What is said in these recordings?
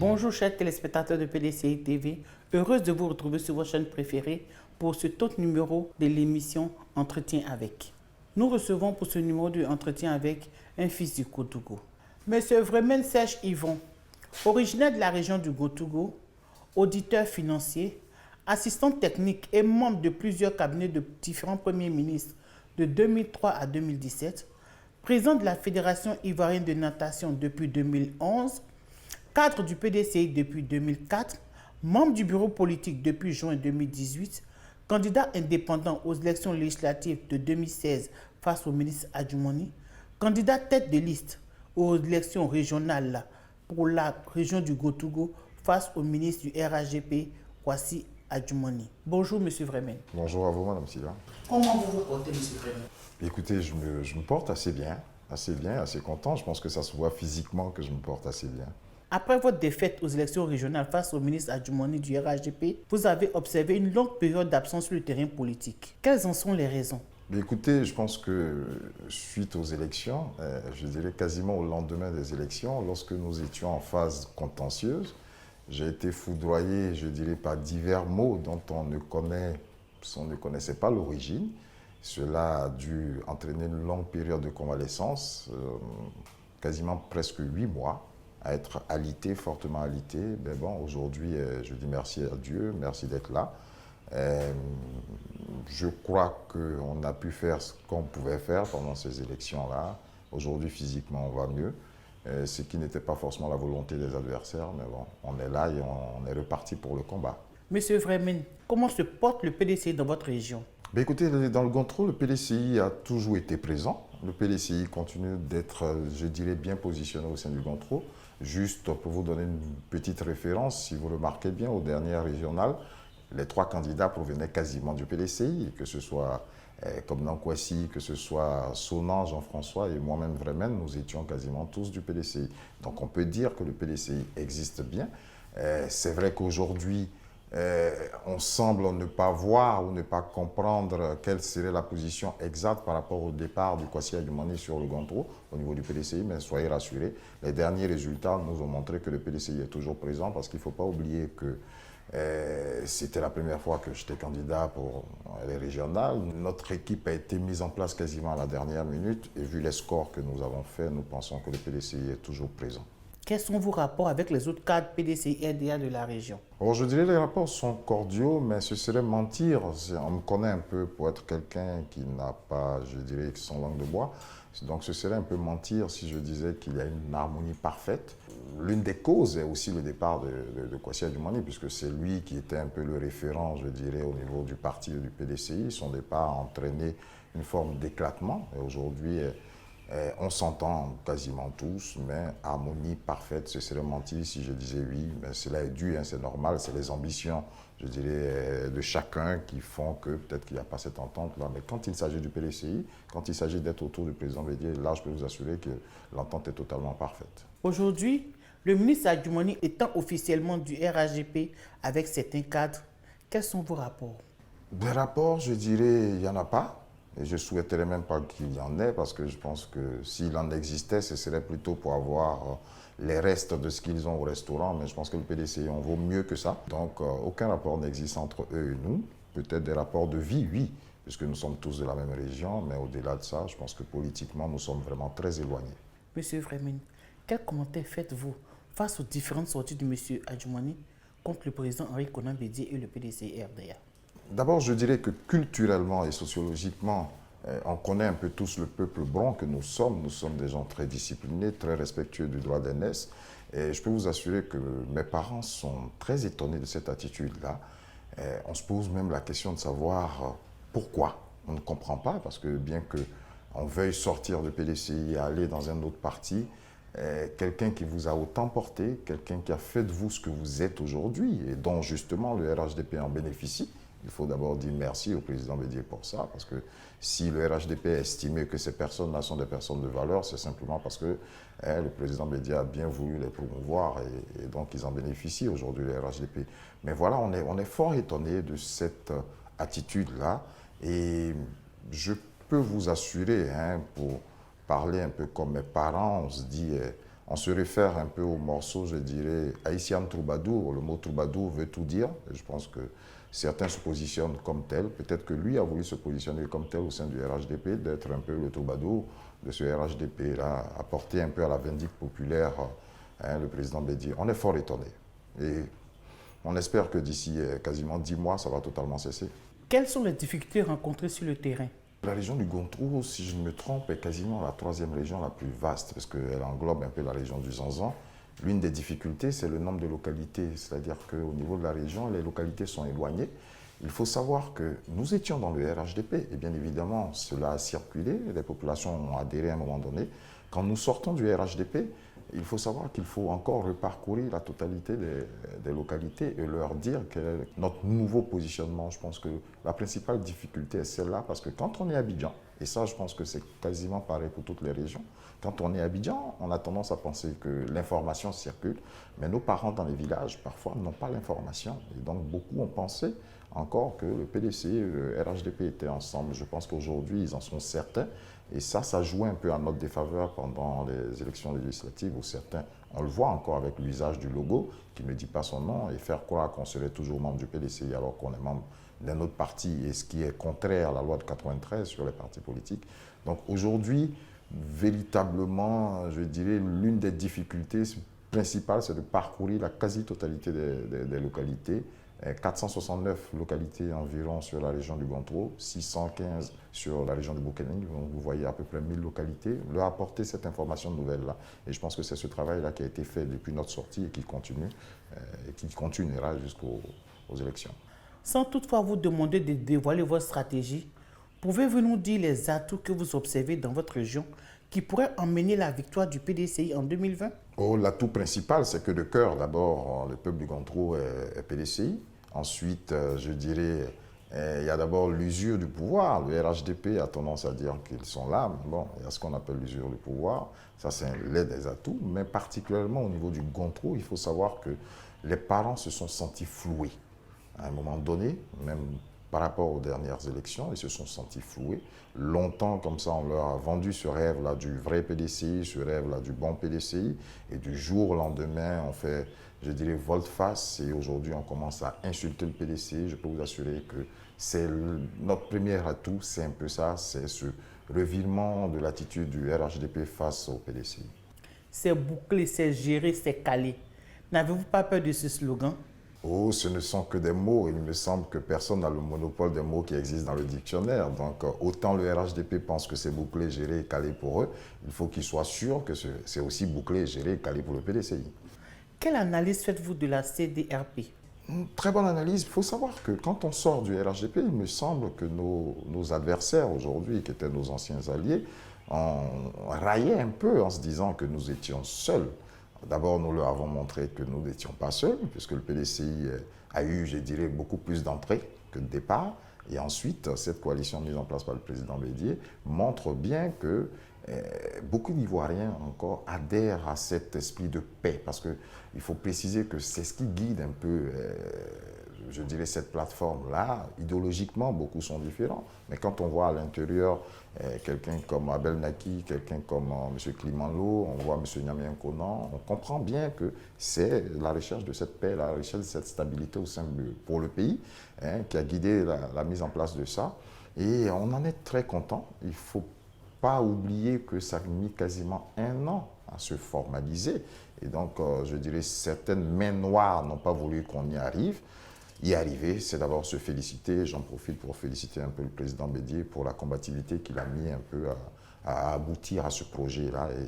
Bonjour chers téléspectateurs de PDCI TV, heureuse de vous retrouver sur votre chaîne préférée pour ce autre numéro de l'émission Entretien avec. Nous recevons pour ce numéro de Entretien avec un fils du Gotougou. Monsieur Vremen Serge Yvon, originaire de la région du Gotougou, auditeur financier, assistant technique et membre de plusieurs cabinets de différents premiers ministres de 2003 à 2017, président de la Fédération ivoirienne de natation depuis 2011, cadre du PDCI depuis 2004, membre du bureau politique depuis juin 2018, candidat indépendant aux élections législatives de 2016 face au ministre Adjoumani, candidat tête de liste aux élections régionales pour la région du Gotougou face au ministre du RHGP, Kwasi Adjoumani. Bonjour, monsieur Vremen. Bonjour à vous, madame Sylvain. Comment vous vous portez, monsieur Vremen? Écoutez, je me porte assez bien, assez content. Je pense que ça se voit physiquement que je me porte assez bien. Après votre défaite aux élections régionales face au ministre Adjoumani du RHGP, vous avez observé une longue période d'absence sur le terrain politique. Quelles en sont les raisons? Écoutez, je pense que suite aux élections, je dirais quasiment au lendemain des élections, lorsque nous étions en phase contentieuse, j'ai été foudroyé, je dirais, par divers mots dont on ne connaissait pas l'origine. Cela a dû entraîner une longue période de convalescence, quasiment presque 8 mois, à être alité, fortement alité. Mais bon, aujourd'hui, je dis merci à Dieu, merci d'être là. Je crois qu'on a pu faire ce qu'on pouvait faire pendant ces élections-là. Aujourd'hui, physiquement, on va mieux. Ce qui n'était pas forcément la volonté des adversaires, mais bon, on est là et on est reparti pour le combat. Monsieur Vremen, comment se porte le PDCI dans votre région? Écoutez, dans le Gontro, le PDCI a toujours été présent. Le PDCI continue d'être, je dirais, bien positionné au sein du Gontro. Juste pour vous donner une petite référence, si vous remarquez bien, aux dernières régionales, les 3 candidats provenaient quasiment du PDCI, que ce soit comme Nankwasi, que ce soit Sonan, Jean-François et moi-même Vremen, nous étions quasiment tous du PDCI. Donc on peut dire que le PDCI existe bien. C'est vrai qu'aujourd'hui, on semble ne pas voir ou ne pas comprendre quelle serait la position exacte par rapport au départ du Kwasi Adjoumani sur le Gontro au niveau du PDCI, mais soyez rassurés, les derniers résultats nous ont montré que le PDCI est toujours présent parce qu'il ne faut pas oublier que c'était la première fois que j'étais candidat pour les régionales. Notre équipe a été mise en place quasiment à la dernière minute et vu les scores que nous avons faits, nous pensons que le PDCI est toujours présent. Quels sont vos rapports avec les autres cadres PDCI RDA de la région? Bon, je dirais que les rapports sont cordiaux, mais ce serait mentir. On me connaît un peu pour être quelqu'un qui n'a pas, je dirais, son langue de bois. Donc ce serait un peu mentir si je disais qu'il y a une harmonie parfaite. L'une des causes est aussi le départ de Kwasi Adjoumani, puisque c'est lui qui était un peu le référent, je dirais, au niveau du parti et du PDCI. Son départ a entraîné une forme d'éclatement. Et aujourd'hui, on s'entend quasiment tous, mais harmonie parfaite, ce serait mentir si je disais oui. Mais cela est dû, hein, c'est normal, c'est les ambitions, je dirais, de chacun qui font que peut-être qu'il n'y a pas cette entente-là. Mais quand il s'agit du PDCI, quand il s'agit d'être autour du président Bédié, là, je peux vous assurer que l'entente est totalement parfaite. Aujourd'hui, le ministre Adjoumani étant officiellement du RHGP avec certains cadres, quels sont vos rapports? Des rapports, je dirais, il n'y en a pas. Et je ne souhaiterais même pas qu'il y en ait parce que je pense que s'il en existait, ce serait plutôt pour avoir les restes de ce qu'ils ont au restaurant. Mais je pense que le PDCI en vaut mieux que ça. Donc, aucun rapport n'existe entre eux et nous. Peut-être des rapports de vie, oui, puisque nous sommes tous de la même région. Mais au-delà de ça, je pense que politiquement, nous sommes vraiment très éloignés. Monsieur Vremen, quel commentaire faites-vous face aux différentes sorties de monsieur Adjoumani contre le président Henri Konan Bédié et le PDCI RDA? D'abord, je dirais que culturellement et sociologiquement, on connaît un peu tous le peuple blanc que nous sommes. Nous sommes des gens très disciplinés, très respectueux du droit d'aînesse. Et je peux vous assurer que mes parents sont très étonnés de cette attitude-là. On se pose même la question de savoir pourquoi. On ne comprend pas parce que bien qu'on veuille sortir du PDCI et aller dans un autre parti, quelqu'un qui vous a autant porté, quelqu'un qui a fait de vous ce que vous êtes aujourd'hui et dont justement le RHDP en bénéficie, il faut d'abord dire merci au président Bédié pour ça, parce que si le RHDP a estimé que ces personnes-là sont des personnes de valeur, c'est simplement parce que le président Bédié a bien voulu les promouvoir et donc ils en bénéficient aujourd'hui, le RHDP. Mais voilà, on est fort étonné de cette attitude-là et je peux vous assurer, hein, pour parler un peu comme mes parents, On se réfère un peu au morceau, je dirais, Haïtien Troubadour. Le mot troubadour veut tout dire. Et je pense que certains se positionnent comme tel. Peut-être que lui a voulu se positionner comme tel au sein du RHDP, d'être un peu le troubadour de ce RHDP-là, apporter un peu à la vindicte populaire le président Bédié. On est fort étonné. Et on espère que d'ici quasiment 10 mois, ça va totalement cesser. Quelles sont les difficultés rencontrées sur le terrain? La région du Gontrou, si je ne me trompe, est quasiment la troisième région la plus vaste, parce qu'elle englobe un peu la région du Zanzan. L'une des difficultés, c'est le nombre de localités. C'est-à-dire qu'au niveau de la région, les localités sont éloignées. Il faut savoir que nous étions dans le RHDP, et bien évidemment, cela a circulé, les populations ont adhéré à un moment donné. Quand nous sortons du RHDP, il faut savoir qu'il faut encore reparcourir la totalité des localités et leur dire quel est notre nouveau positionnement. Je pense que la principale difficulté est celle-là, parce que quand on est à Abidjan, et ça je pense que c'est quasiment pareil pour toutes les régions, quand on est à Abidjan, on a tendance à penser que l'information circule, mais nos parents dans les villages, parfois, n'ont pas l'information. Et donc beaucoup ont pensé encore que le PDC et le RHDP étaient ensemble. Je pense qu'aujourd'hui, ils en sont certains. Et ça jouait un peu à notre défaveur pendant les élections législatives où certains, on le voit encore avec l'usage du logo qui ne dit pas son nom et faire croire qu'on serait toujours membre du PDCI alors qu'on est membre d'un autre parti et ce qui est contraire à la loi de 93 sur les partis politiques. Donc aujourd'hui, véritablement, je dirais, l'une des difficultés principales, c'est de parcourir la quasi-totalité des localités. 469 localités environ sur la région du Gontro, 615 sur la région du Boukéning. Vous voyez à peu près 1000 localités. Leur apporter cette information nouvelle-là. Et je pense que c'est ce travail-là qui a été fait depuis notre sortie et qui continue et qui continuera jusqu'aux élections. Sans toutefois vous demander de dévoiler votre stratégie, pouvez-vous nous dire les atouts que vous observez dans votre région qui pourraient emmener la victoire du PDCI en 2020? L'atout principal, c'est que de cœur, d'abord, le peuple du Gontro est PDCI. Ensuite, je dirais, il y a d'abord l'usure du pouvoir. Le RHDP a tendance à dire qu'ils sont là, mais bon, il y a ce qu'on appelle l'usure du pouvoir. Ça, c'est l'un des atouts. Mais particulièrement au niveau du Gontro, il faut savoir que les parents se sont sentis floués. À un moment donné, même par rapport aux dernières élections, ils se sont sentis floués. Longtemps, comme ça, on leur a vendu ce rêve-là du vrai PDCI, ce rêve-là du bon PDCI. Et du jour au lendemain, on fait, je dirais, volte-face. Et aujourd'hui, on commence à insulter le PDCI. Je peux vous assurer que c'est notre premier atout, c'est un peu ça, c'est ce revirement de l'attitude du RHDP face au PDCI. C'est bouclé, c'est géré, c'est calé. N'avez-vous pas peur de ce slogan? Oh, ce ne sont que des mots. Il me semble que personne n'a le monopole des mots qui existent dans le dictionnaire. Donc, autant le RHDP pense que c'est bouclé, géré et calé pour eux, il faut qu'ils soient sûrs que c'est aussi bouclé, géré et calé pour le PDCI. Quelle analyse faites-vous de la CDRP? Très bonne analyse. Il faut savoir que quand on sort du RHDP, il me semble que nos adversaires aujourd'hui, qui étaient nos anciens alliés, ont raillé un peu en se disant que nous étions seuls. D'abord, nous leur avons montré que nous n'étions pas seuls, puisque le PDCI a eu, je dirais, beaucoup plus d'entrées que de départs. Et ensuite, cette coalition mise en place par le président Bédié montre bien que beaucoup d'Ivoiriens encore adhèrent à cet esprit de paix, parce qu'il faut préciser que c'est ce qui guide un peu, je dirais, cette plateforme-là. Idéologiquement, beaucoup sont différents, mais quand on voit à l'intérieur quelqu'un comme Abel Naki, quelqu'un comme M. Klimanlo, on voit M. Nyamien Konan, on comprend bien que c'est la recherche de cette paix, la recherche de cette stabilité au sein pour le pays qui a guidé la mise en place de ça. Et on en est très content. Il ne faut pas oublier que ça a mis quasiment 1 an à se formaliser. Et donc, je dirais, certaines mains noires n'ont pas voulu qu'on y arrive. Y arriver, c'est d'abord se féliciter. J'en profite pour féliciter un peu le président Bédié pour la combativité qu'il a mis un peu à aboutir à ce projet-là. Et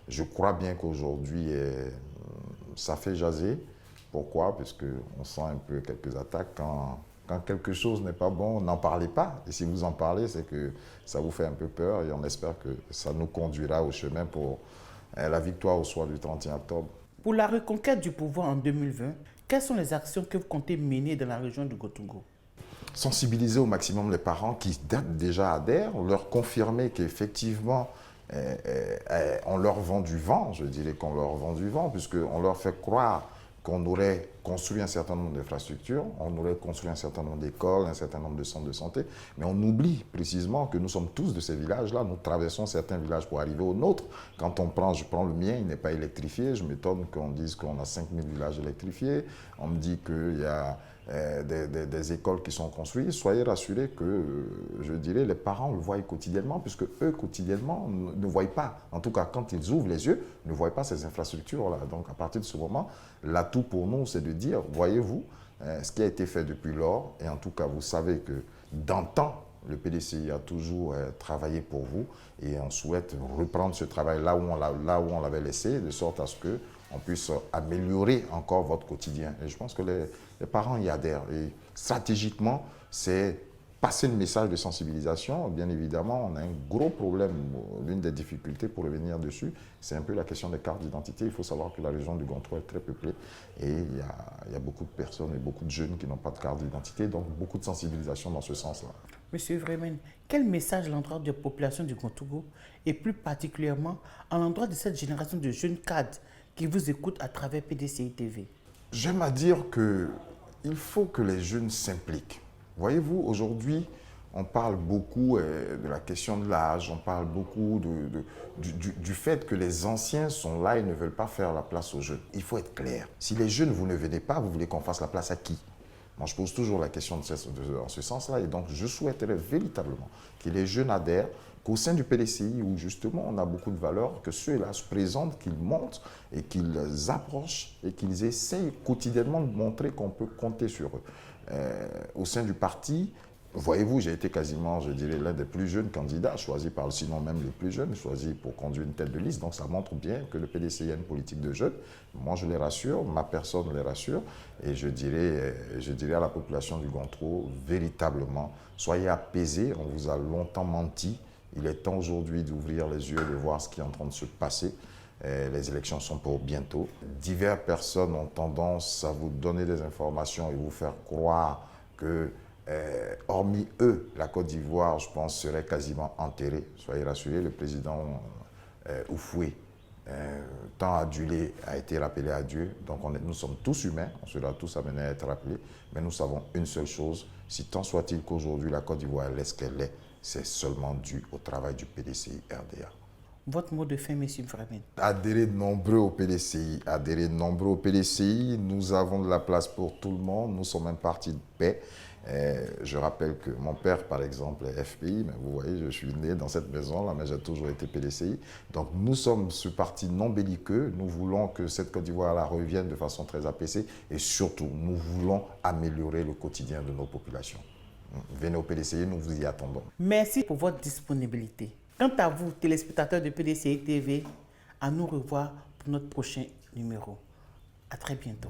je crois bien qu'aujourd'hui, ça fait jaser. Pourquoi? Parce qu'on sent un peu quelques attaques. Quand quelque chose n'est pas bon, n'en parlez pas. Et si vous en parlez, c'est que ça vous fait un peu peur. Et on espère que ça nous conduira au chemin pour la victoire au soir du 31 octobre. Pour la reconquête du pouvoir en 2020, quelles sont les actions que vous comptez mener dans la région du Gotoungo? Sensibiliser au maximum les parents qui déjà adhèrent, leur confirmer qu'effectivement, on leur vend du vent, je dirais qu'on leur vend du vent, puisqu'on leur fait croire qu'on construit un certain nombre d'infrastructures, on aurait construit un certain nombre d'écoles, un certain nombre de centres de santé, mais on oublie précisément que nous sommes tous de ces villages-là. Nous traversons certains villages pour arriver au nôtre. Quand je prends le mien, il n'est pas électrifié. Je m'étonne qu'on dise qu'on a 5000 villages électrifiés. On me dit qu'il y a des écoles qui sont construites. Soyez rassurés que, je dirais, les parents le voient quotidiennement, puisque eux, quotidiennement, ne voient pas, en tout cas quand ils ouvrent les yeux, ne voient pas ces infrastructures-là. Donc à partir de ce moment, l'atout pour nous, c'est de dire, voyez-vous, ce qui a été fait depuis lors, et en tout cas, vous savez que d'antan, le PDCI a toujours travaillé pour vous, et on souhaite reprendre ce travail là où on l'avait laissé, de sorte à ce que on puisse améliorer encore votre quotidien. Et je pense que les parents y adhèrent. Et stratégiquement, c'est passer le message de sensibilisation. Bien évidemment, on a un gros problème. L'une des difficultés pour revenir dessus, c'est un peu la question des cartes d'identité. Il faut savoir que la région du Grand Tro est très peuplée et il y a beaucoup de personnes et beaucoup de jeunes qui n'ont pas de carte d'identité. Donc, beaucoup de sensibilisation dans ce sens-là. Monsieur Vremen, quel message à l'endroit de la population du Grand Togo et plus particulièrement à l'endroit de cette génération de jeunes cadres qui vous écoutent à travers PDCI TV? J'aime à dire qu'il faut que les jeunes s'impliquent. Voyez-vous, aujourd'hui, on parle beaucoup de la question de l'âge, on parle beaucoup du fait que les anciens sont là et ne veulent pas faire la place aux jeunes. Il faut être clair. Si les jeunes, vous ne venez pas, vous voulez qu'on fasse la place à qui? Moi, je pose toujours la question dans ce sens-là et donc je souhaiterais véritablement que les jeunes adhèrent, qu'au sein du PDCI, où justement on a beaucoup de valeurs, que ceux-là se présentent, qu'ils montent et qu'ils approchent et qu'ils essayent quotidiennement de montrer qu'on peut compter sur eux. Au sein du parti, voyez-vous, j'ai été quasiment, je dirais, l'un des plus jeunes candidats, choisi par, sinon même les plus jeunes, choisi pour conduire une tête de liste. Donc ça montre bien que le PDCI a une politique de jeunes. Moi, je les rassure, ma personne les rassure. Et je dirais à la population du Grand Tro, véritablement, soyez apaisés, on vous a longtemps menti. Il est temps aujourd'hui d'ouvrir les yeux, de voir ce qui est en train de se passer. Les élections sont pour bientôt. Diverses personnes ont tendance à vous donner des informations et vous faire croire que, hormis eux, la Côte d'Ivoire, je pense, serait quasiment enterrée. Soyez rassurés, le président Oufoué, tant adulé, a été rappelé à Dieu. Donc nous sommes tous humains, on sera tous amenés à être rappelés. Mais nous savons une seule chose, si tant soit-il qu'aujourd'hui la Côte d'Ivoire est ce qu'elle est, c'est seulement dû au travail du PDCI RDA. Votre mot de fin, M. Vremen? Adhérez nombreux au PDCI, adhérez nombreux au PDCI. Nous avons de la place pour tout le monde. Nous sommes un parti de paix. Je rappelle que mon père, par exemple, est FPI, mais vous voyez, je suis né dans cette maison-là, mais j'ai toujours été PDCI. Donc nous sommes ce parti non belliqueux. Nous voulons que cette Côte d'Ivoire-là revienne de façon très apaisée et surtout, nous voulons améliorer le quotidien de nos populations. Venez au PDCI, nous vous y attendons. Merci pour votre disponibilité. Quant à vous, téléspectateurs de PDCI TV, à nous revoir pour notre prochain numéro. À très bientôt.